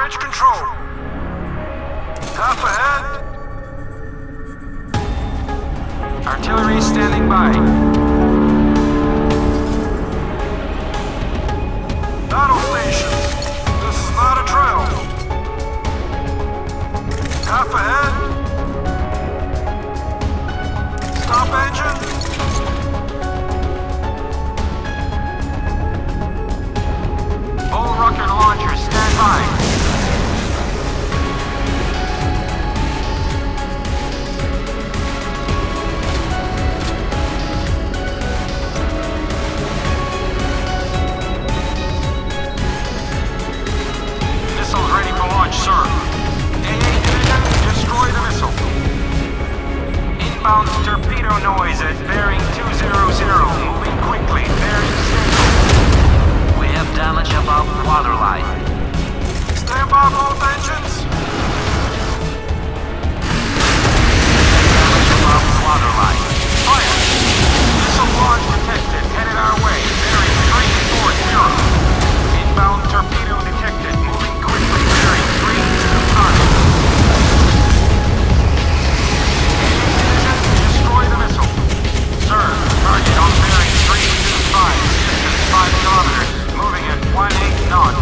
bridge control. Half ahead. Artillery standing by. Battle stations. This is not a drill. Half ahead. Stop engine. All rocket launchers stand by. Missiles ready for launch, sir. AA Division, destroy the missile. Inbound torpedo noise at bearing 200. Moving quickly. Bearing steady. We have damage above waterline. Stand by both engines. Damage above waterline. Fire. Missile launch detected. Headed our way. Bearing 340. Inbound torpedo detected. Moving quickly. Bearing 325. Division, destroy the missile. Sir, target on bearing 325. Distance 5 kilometers. Moving at 18 knots.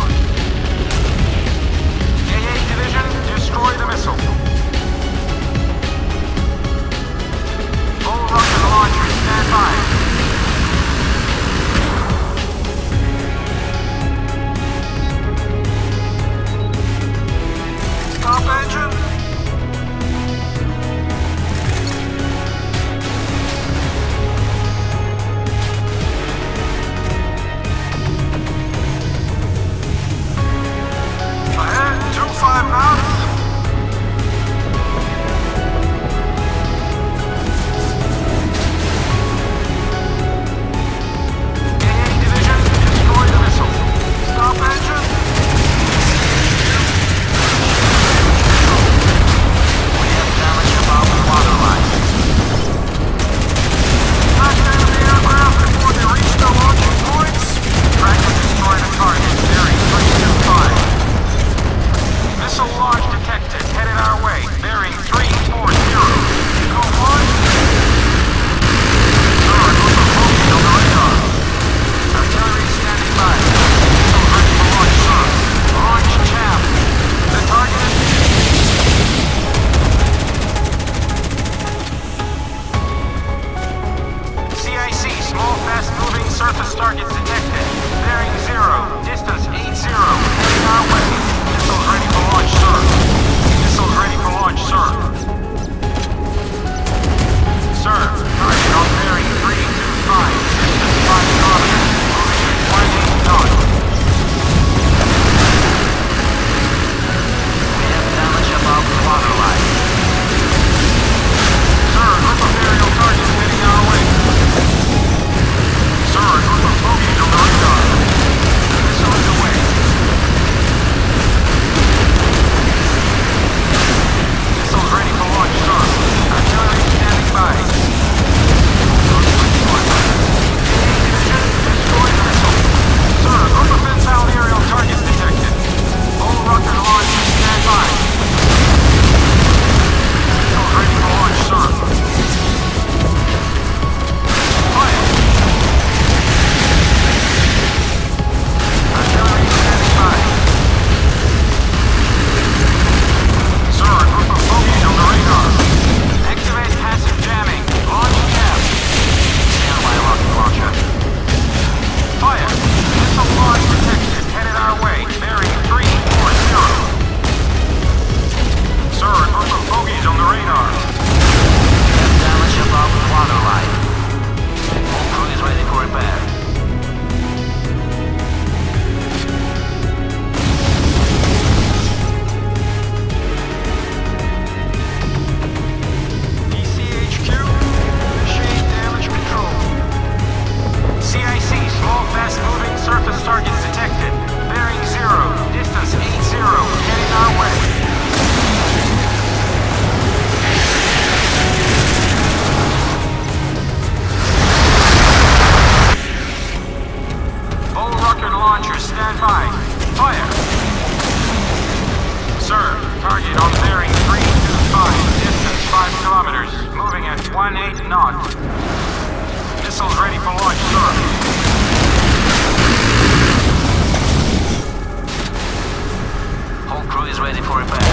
territory map.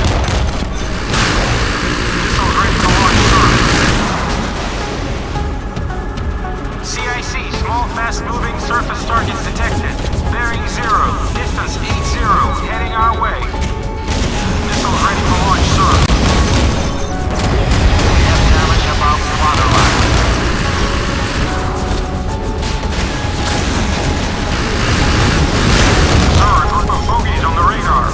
Missiles ready to launch, sir. CIC, small, fast-moving surface targets detected. Bearing 0, distance 80, heading our way. Missiles ready for launch, sir. We have damage above waterline. Sir, a group of bogies on the radar.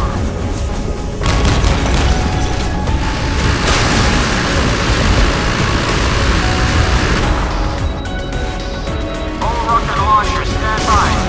All rocket launchers stand by.